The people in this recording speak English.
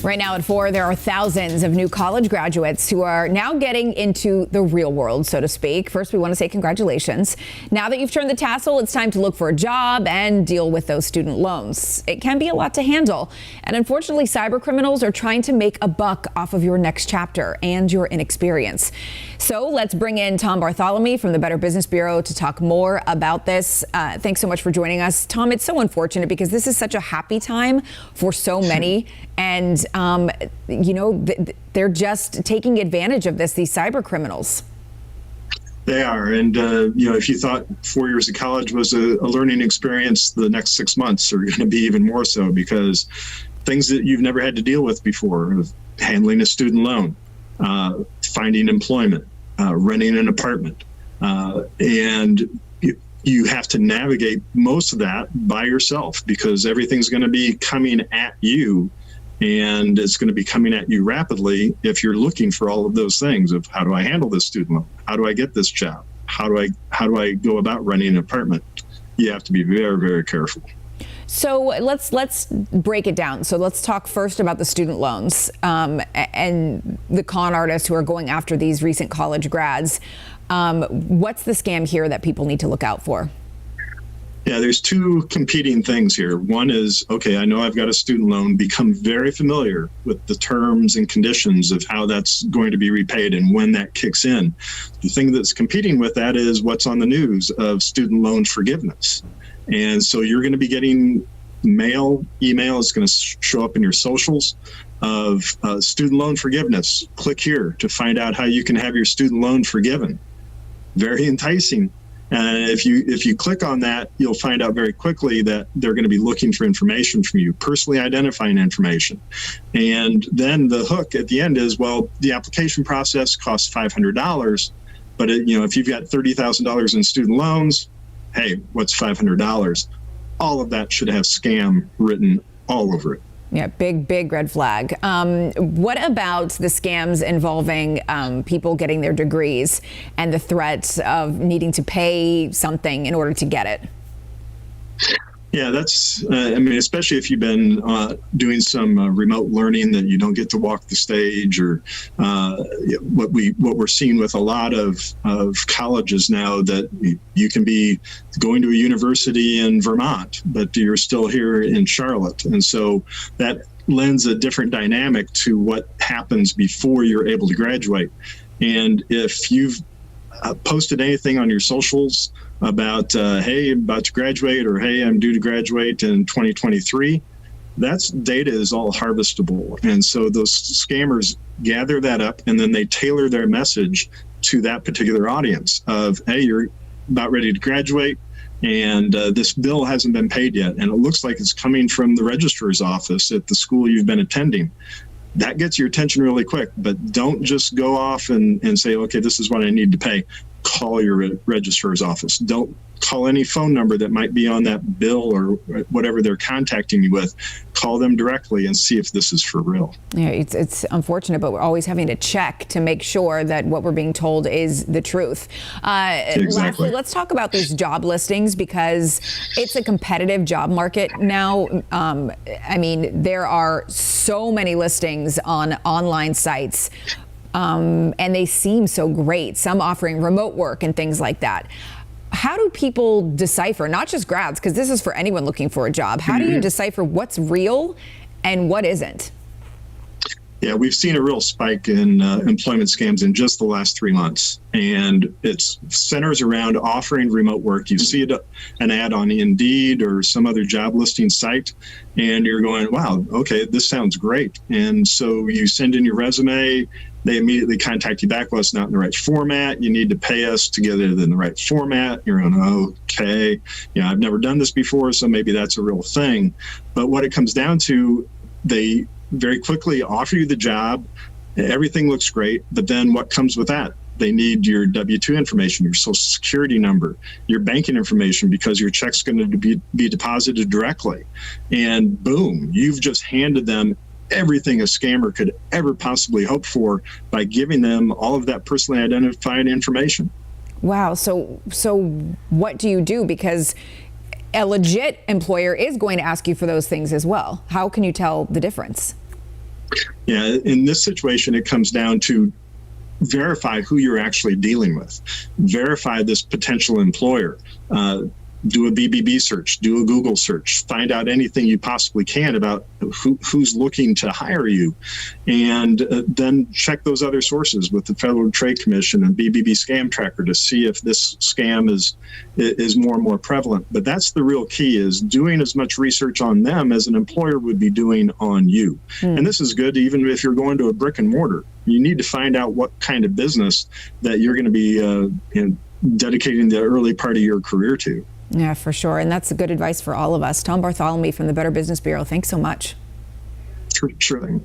Right now at 4, there are thousands of new college graduates who are now getting into the real world, so to speak. First, we want to say congratulations. Now that you've turned the tassel, it's time to look for a job and deal with those student loans. It can be a lot to handle. And unfortunately, cyber criminals are trying to make a buck off of your next chapter and your inexperience. So let's bring in Tom Bartholomew from the Better Business Bureau to talk more about this. Thanks so much for joining us. Tom, it's so unfortunate because this is such a happy time for so many. And, they're just taking advantage of this, these cyber criminals. They are. And, if you thought 4 years of college was a learning experience, the next 6 months are going to be even more so, because things that you've never had to deal with before, handling a student loan, finding employment, renting an apartment, and you have to navigate most of that by yourself, because everything's going to be coming at you. And it's going to be coming at you rapidly if you're looking for all of those things of how do I handle this student loan? How do I get this job? How do I go about renting an apartment? You have to be very, very careful. So let's break it down. So let's talk first about the student loans and the con artists who are going after these recent college grads. What's the scam here that people need to look out for? Yeah, there's two competing things here. One is, okay, I know I've got a student loan, become very familiar with the terms and conditions of how that's going to be repaid and when that kicks in. The thing that's competing with that is what's on the news of student loan forgiveness. And so you're going to be getting email is going to show up in your socials of student loan forgiveness. Click here to find out how you can have your student loan forgiven. Very enticing. And if you click on that, you'll find out very quickly that they're going to be looking for information from you, personally identifying information. And then the hook at the end is, well, the application process costs $500, but if you've got $30,000 in student loans, hey, what's $500? All of that should have scam written all over it. Yeah, big red flag. What about the scams involving people getting their degrees and the threat of needing to pay something in order to get it? Yeah, that's, especially if you've been doing some remote learning that you don't get to walk the stage, or what we're seeing with a lot of colleges now, that you can be going to a university in Vermont, but you're still here in Charlotte. And so that lends a different dynamic to what happens before you're able to graduate. And if you've posted anything on your socials about, hey, I'm about to graduate, or hey, I'm due to graduate in 2023, that's data is all harvestable. And so those scammers gather that up, and then they tailor their message to that particular audience of, hey, you're about ready to graduate, and this bill hasn't been paid yet, and it looks like it's coming from the registrar's office at the school you've been attending. That gets your attention really quick, but don't just go off and say, okay, this is what I need to pay. Call your registrar's office. Don't call any phone number that might be on that bill or whatever they're contacting you with. Call them directly and see if this is for real. Yeah, it's unfortunate, but we're always having to check to make sure that what we're being told is the truth. Exactly. Lastly, let's talk about these job listings, because it's a competitive job market now. There are so many listings on online sites. And they seem so great, some offering remote work and things like that. How do people decipher, not just grads, because this is for anyone looking for a job, how do you decipher what's real and what isn't? Yeah, we've seen a real spike in employment scams in just the last 3 months, and it centers around offering remote work. You see an ad on Indeed or some other job listing site, and you're going, wow, okay, this sounds great. And so you send in your resume. They immediately contact you back. Well, it's not in the right format. You need to pay us to get it in the right format. You're going, okay, I've never done this before, so maybe that's a real thing. But what it comes down to, they very quickly offer you the job. Everything looks great, but then what comes with that? They need your W-2 information, your social security number, your banking information, because your check's going to be deposited directly. And boom, you've just handed them everything a scammer could ever possibly hope for by giving them all of that personally identified information. Wow. So what do you do? Because a legit employer is going to ask you for those things as well. How can you tell the difference? Yeah, in this situation, it comes down to verify who you're actually dealing with. Verify this potential employer. Do a BBB search, do a Google search, find out anything you possibly can about who's looking to hire you, and then check those other sources with the Federal Trade Commission and BBB Scam Tracker to see if this scam is more and more prevalent. But that's the real key, is doing as much research on them as an employer would be doing on you. And this is good even if you're going to a brick and mortar. You need to find out what kind of business that you're going to be dedicating the early part of your career to. Yeah, for sure. And that's good advice for all of us. Tom Bartholomew from the Better Business Bureau, thanks so much. Sure thing.